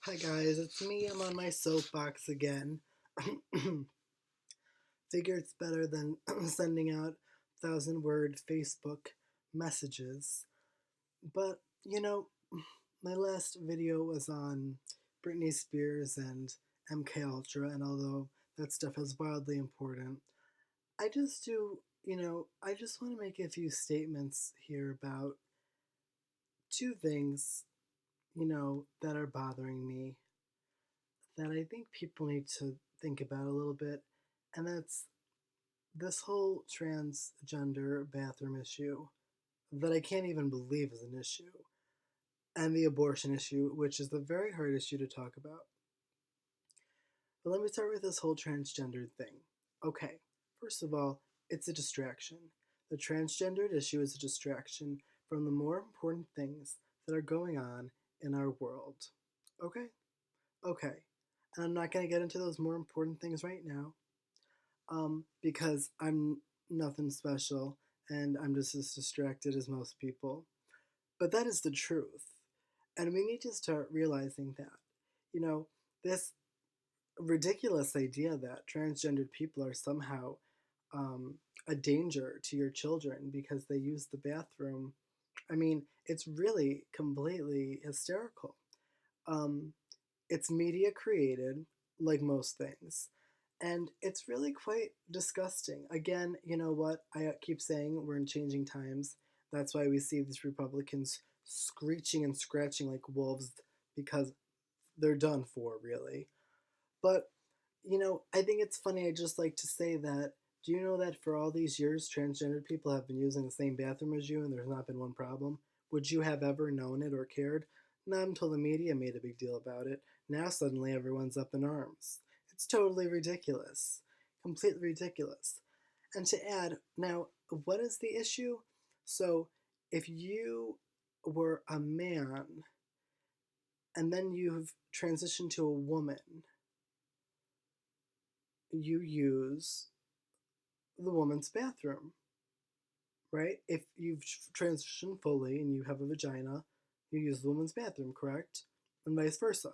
Hi guys, it's me. I'm on my soapbox again. Figure it's better than sending out 1,000-word Facebook messages. But, my last video was on Britney Spears and MK Ultra, and although that stuff is wildly important, I just want to make a few statements here about two things, that are bothering me that I think people need to think about a little bit, and that's this whole transgender bathroom issue that I can't even believe is an issue, and the abortion issue, which is a very hard issue to talk about. But let me start with this whole transgender thing. Okay, first of all, it's a distraction. The transgendered issue is a distraction from the more important things that are going on in our world. Okay? Okay. And I'm not going to get into those more important things right now, because I'm nothing special and I'm just as distracted as most people. But that is the truth. And we need to start realizing that. You know, this ridiculous idea that transgendered people are somehow a danger to your children because they use the bathroom. I mean, it's really completely hysterical. Um, it's media created, like most things, and it's really quite disgusting. Again, you know what? I keep saying we're in changing times. That's why we see these Republicans screeching and scratching like wolves because they're done for, really. But, I think it's funny. I just like to say that. Do you know that for all these years, transgendered people have been using the same bathroom as you and there's not been one problem? Would you have ever known it or cared? Not until the media made a big deal about it. Now suddenly everyone's up in arms. It's totally ridiculous. Completely ridiculous. And to add, now, what is the issue? So, if you were a man and then you've transitioned to a woman, you use the woman's bathroom, right? If you've transitioned fully and you have a vagina, you use the woman's bathroom, correct? And vice versa.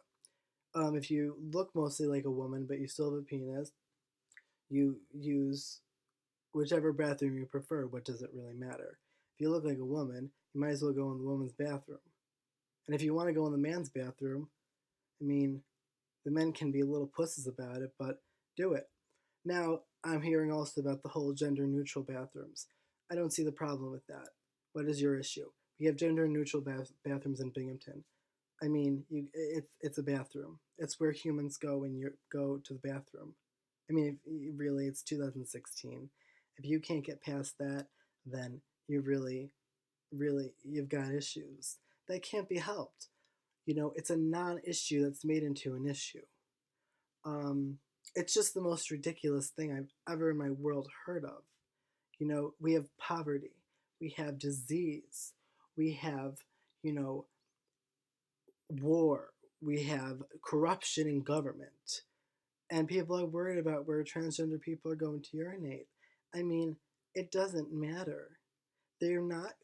If you look mostly like a woman but you still have a penis, you use whichever bathroom you prefer. What does it really matter? If you look like a woman, you might as well go in the woman's bathroom. And if you want to go in the man's bathroom, I mean, the men can be little pussies about it, but do it. Now, I'm hearing also about the whole gender neutral bathrooms. I don't see the problem with that. What is your issue? We have gender neutral bathrooms in Binghamton. I mean, it's a bathroom. It's where humans go when you go to the bathroom. I mean, really, it's 2016. If you can't get past that, then you really, you've got issues. That can't be helped. It's a non-issue that's made into an issue. Um, it's just the most ridiculous thing I've ever in my world heard of. We have poverty, we have disease, we have, you know, war, we have corruption in government, and people are worried about where transgender people are going to urinate. I mean, it doesn't matter. They're not,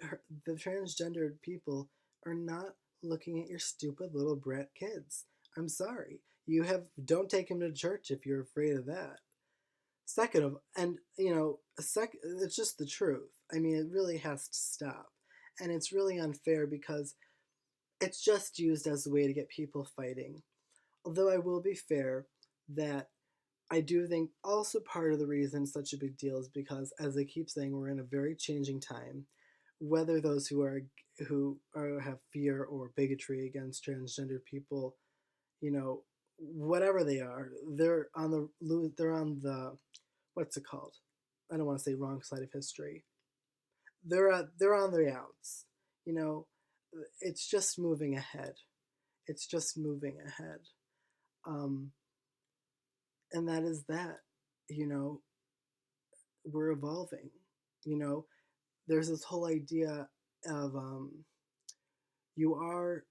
the transgendered people are not looking at your stupid little brat kids. I'm sorry. Don't take them to church if you're afraid of that. Second of, and it's just the truth. I mean, it really has to stop. And it's really unfair because it's just used as a way to get people fighting. Although I will be fair that I do think also part of the reason it's such a big deal is because, as I keep saying, we're in a very changing time. Whether those have fear or bigotry against transgender people, whatever they are, they're on the what's it called? I don't want to say wrong side of history. They're on the outs. You know, it's just moving ahead. It's just moving ahead. Um, and that is that. You know, we're evolving. You know, there's this whole idea of you are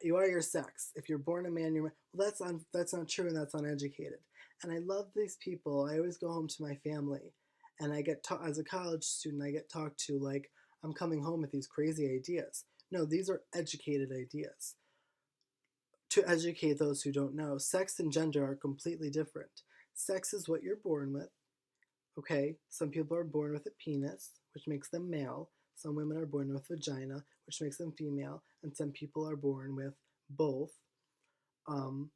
you are your sex. If you're born a man, you're well. That's not true, and that's uneducated. And I love these people. I always go home to my family, and I get as a college student, I get talked to like I'm coming home with these crazy ideas. No, these are educated ideas. to educate those who don't know, sex and gender are completely different. Sex is what you're born with, okay? Some people are born with a penis, which makes them male. Some women are born with vagina, which makes them female. And some people are born with both. Um,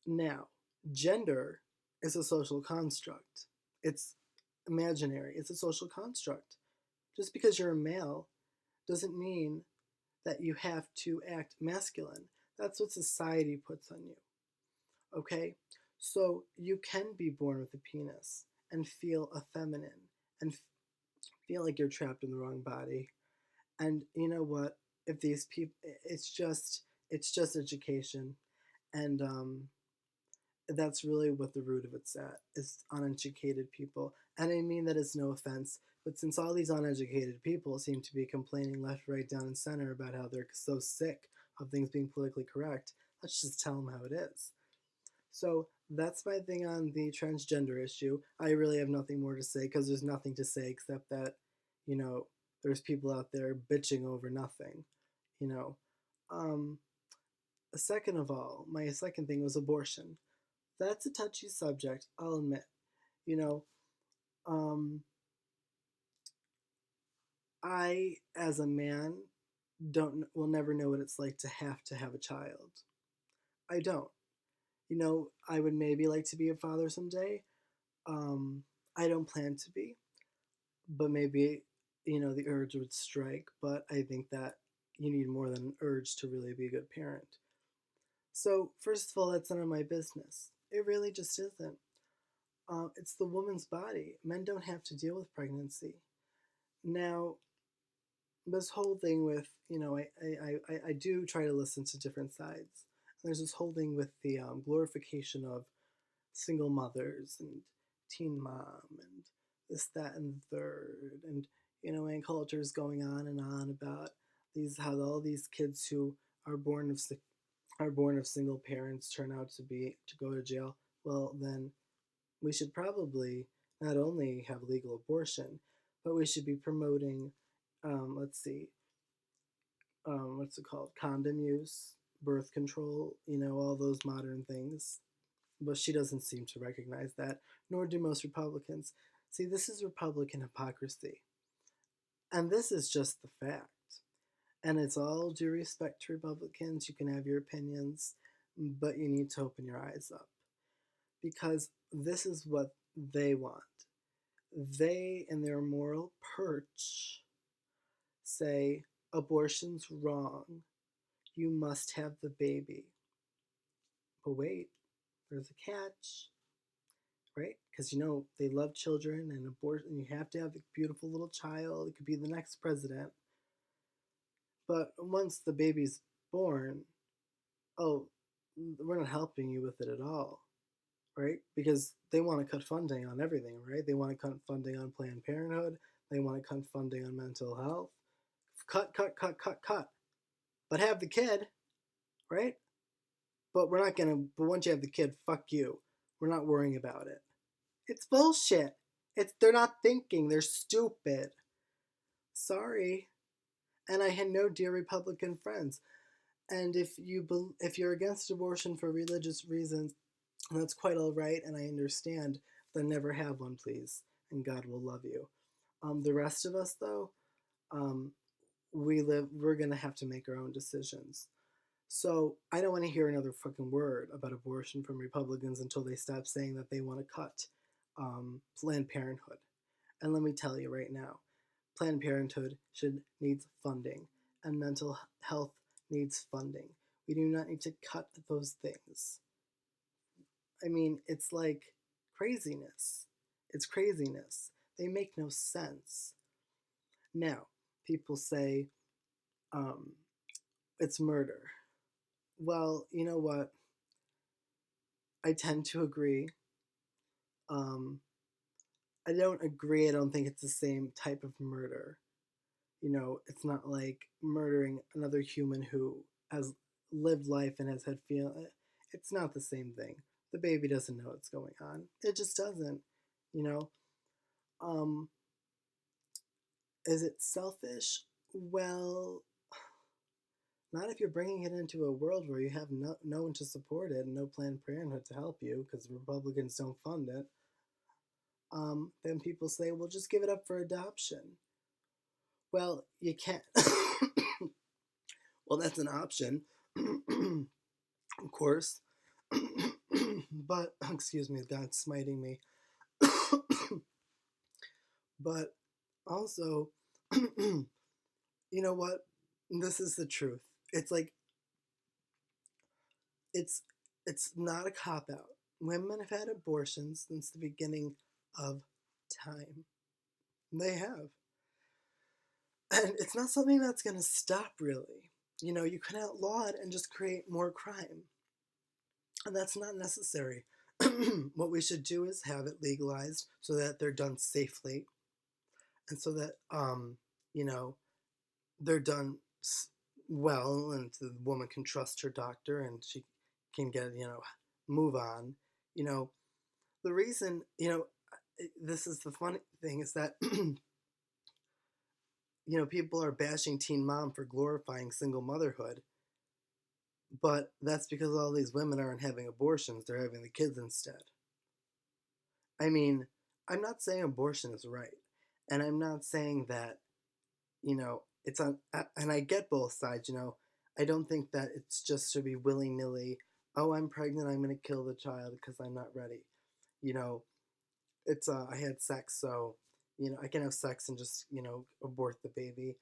Now, gender is a social construct. It's imaginary. It's a social construct. Just because you're a male doesn't mean that you have to act masculine. That's what society puts on you. Okay? So you can be born with a penis and feel effeminate and feel like you're trapped in the wrong body. And you know what? If these people, it's just education, and that's really what the root of it's at, is uneducated people. And I mean that as no offense, but since all these uneducated people seem to be complaining left, right, down, and center about how they're so sick of things being politically correct, let's just tell them how it is. So that's my thing on the transgender issue. I really have nothing more to say because there's nothing to say except that, you know, there's people out there bitching over nothing, you know. Um, Second of all, my second thing was abortion. That's a touchy subject, I'll admit. You know, um, I, as a man, don't will never know what it's like to have a child. I don't. You know, I would maybe like to be a father someday. Um, I don't plan to be, but maybe, the urge would strike. But I think that you need more than an urge to really be a good parent. So, first of all, that's none of my business. It really just isn't. It's the woman's body. Men don't have to deal with pregnancy. Now, this whole thing with, I do try to listen to different sides. There's this whole thing with the glorification of single mothers and teen mom and this, that, and the third. And, and cultures going on and on about how all these kids who are born of single parents turn out to go to jail. Well, then we should probably not only have legal abortion, but we should be promoting, let's see, what's it called? Condom use, birth control, all those modern things. But she doesn't seem to recognize that, nor do most Republicans. See, this is Republican hypocrisy. And this is just the fact. And it's all due respect to Republicans. You can have your opinions, but you need to open your eyes up. Because this is what they want. They, in their moral perch, say abortion's wrong. You must have the baby. But wait, there's a catch, right? Because they love children, and abortion, you have to have a beautiful little child. It could be the next president. But once the baby's born, oh, we're not helping you with it at all, right? Because they want to cut funding on everything, right? They want to cut funding on Planned Parenthood. They want to cut funding on mental health. Cut, cut, cut, cut, cut. But have the kid, right? But we're not gonna. But once you have the kid, fuck you. We're not worrying about it. It's bullshit. They're not thinking. They're stupid. Sorry. And I had no dear Republican friends. And if you're against abortion for religious reasons, that's quite all right, and I understand. Then never have one, please, and God will love you. The rest of us, though, we're gonna have to make our own decisions. So I don't want to hear another fucking word about abortion from Republicans until they stop saying that they want to cut Planned Parenthood. And let me tell you right now, Planned Parenthood needs funding, and mental health needs funding. We do not need to cut those things. I mean, it's like craziness. It's craziness. They make no sense. Now, people say it's murder. Well, you know what? I tend to agree. I don't agree. I don't think it's the same type of murder. It's not like murdering another human who has lived life and has had feel. It's not the same thing. The baby doesn't know what's going on. It just doesn't. You know. Is it selfish? Well, Not if you're bringing it into a world where you have no one to support it and no Planned Parenthood to help you because Republicans don't fund it. Then people say, well, just give it up for adoption. Well, you can't. Well, that's an option, of course. But, excuse me, God's smiting me. But also, you know what? This is the truth. It's like, it's it's not a cop out. Women have had abortions since the beginning of time. They have. And it's not something that's going to stop, really. You can outlaw it and just create more crime. And that's not necessary. What we should do is have it legalized so that they're done safely and so that, you know, they're done well and the woman can trust her doctor and she can get, move on. You know, the reason, this is the funny thing is that people are bashing teen mom for glorifying single motherhood, but that's because all these women aren't having abortions, they're having the kids instead. I mean, I'm not saying abortion is right, and I'm not saying that, it's on, and I get both sides, I don't think that it's just should be willy-nilly, oh, I'm pregnant, I'm going to kill the child because I'm not ready. You know, it's, I had sex, so, I can have sex and just, abort the baby.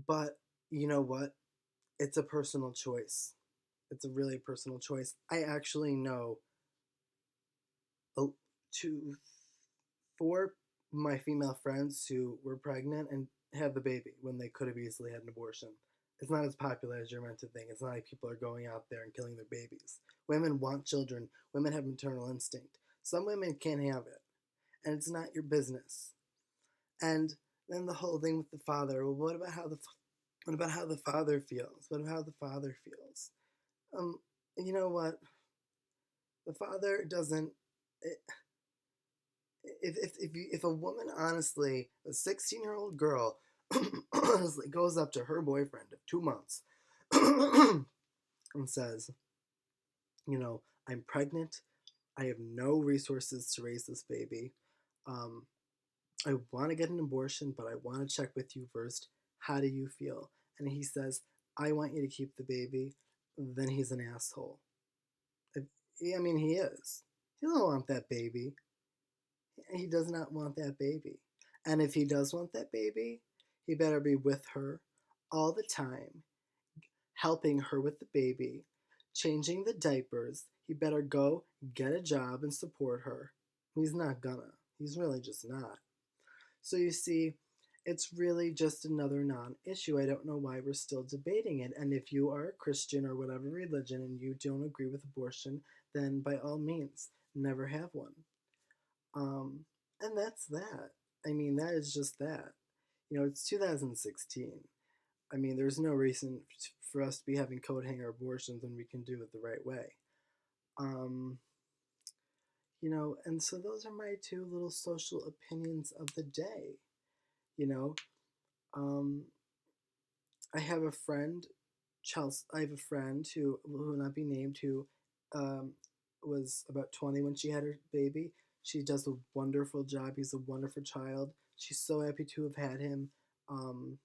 But you know what? It's a personal choice. It's a really personal choice. I actually know two, four my female friends who were pregnant and had the baby when they could have easily had an abortion. It's not as popular as you're meant to think. It's not like people are going out there and killing their babies. Women want children. Women have maternal instinct. Some women can't have it, and it's not your business. And then the whole thing with the father. Well, what about how the father feels? What about how the father feels? You know what? The father doesn't. If a woman, honestly, a 16-year-old girl, honestly goes up to her boyfriend of 2 months and says, I'm pregnant. I have no resources to raise this baby. Um, I want to get an abortion, but I want to check with you first. How do you feel? And he says, I want you to keep the baby. Then he's an asshole. If, I mean, he is. He don't want that baby. He does not want that baby. And if he does want that baby, he better be with her all the time, helping her with the baby, changing the diapers. He better go get a job and support her. He's not gonna. He's really just not. So you see, it's really just another non-issue. I don't know why we're still debating it. And if you are a Christian or whatever religion and you don't agree with abortion, then by all means, never have one. Um, and that's that. I mean, that is just that. It's 2016. I mean, there's no reason for us to be having coat hanger abortions when we can do it the right way. Um, and so those are my two little social opinions of the day. You know, um, I have a friend, Chelsea. I have a friend who will not be named who um, was about 20 when she had her baby. She does a wonderful job. He's a wonderful child. She's so happy to have had him. Um,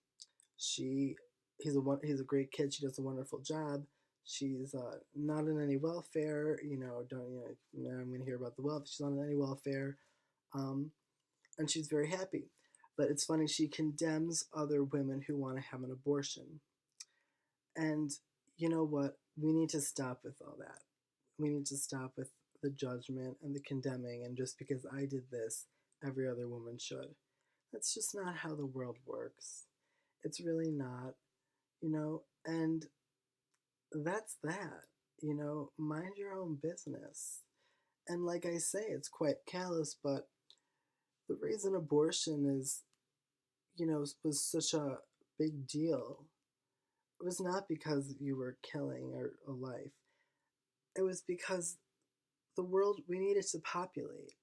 she he's a great kid. She does a wonderful job. She's not in any welfare. Don't I'm going to hear about the wealth. She's not in any welfare, and she's very happy. But it's funny, she condemns other women who want to have an abortion. And you know what? We need to stop with all that. We need to stop with the judgment and the condemning, and just because I did this, every other woman should. That's just not how the world works. It's really not, and that's that. Mind your own business. And like I say, it's quite callous, but the reason abortion was such a big deal. It was not because you were killing a life. It was because the world, we needed to populate.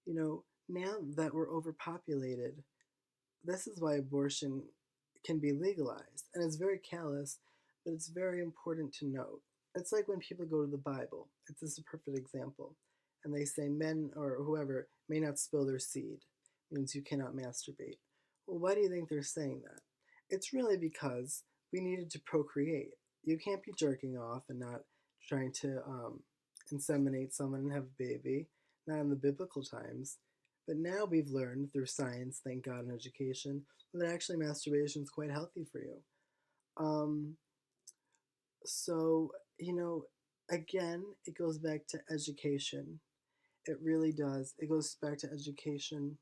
Now that we're overpopulated, this is why abortion can be legalized. And it's very callous, but it's very important to note. It's like when people go to the Bible. It's just a perfect example. And they say men or whoever may not spill their seed, means you cannot masturbate. Well, why do you think they're saying that? It's really because we needed to procreate. You can't be jerking off and not trying to inseminate someone and have a baby, not in the biblical times. But now we've learned through science, thank God, and education, that actually masturbation is quite healthy for you. Um, so, again, it goes back to education. It really does. It goes back to education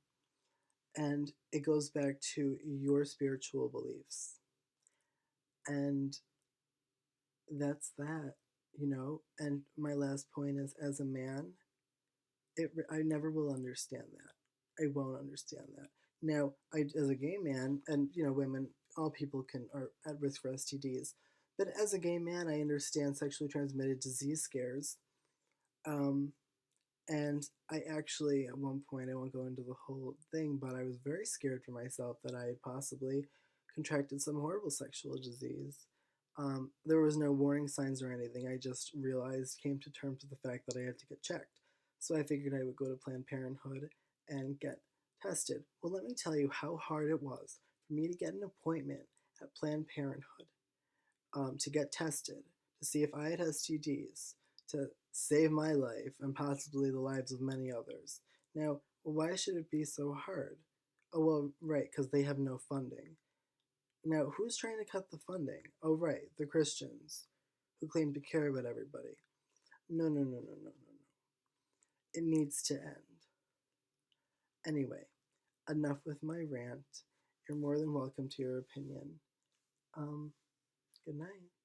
and it goes back to your spiritual beliefs. And that's that. And my last point is as a man, I never will understand that. I won't understand that. Now, as a gay man, and women, all people are at risk for STDs. But as a gay man, I understand sexually transmitted disease scares. Um, and I actually, at one point, I won't go into the whole thing, but I was very scared for myself that I had possibly contracted some horrible sexual disease. There was no warning signs or anything. I just realized, came to terms with the fact that I had to get checked. So I figured I would go to Planned Parenthood and get tested. Well, let me tell you how hard it was for me to get an appointment at Planned Parenthood to get tested to see if I had STDs to save my life and possibly the lives of many others. Now, why should it be so hard? Oh, well, right, because they have no funding. Now, who's trying to cut the funding? Oh, right, the Christians, who claim to care about everybody. No, no, no, no, no, no, no. It needs to end. Anyway, enough with my rant. You're more than welcome to your opinion. Good night.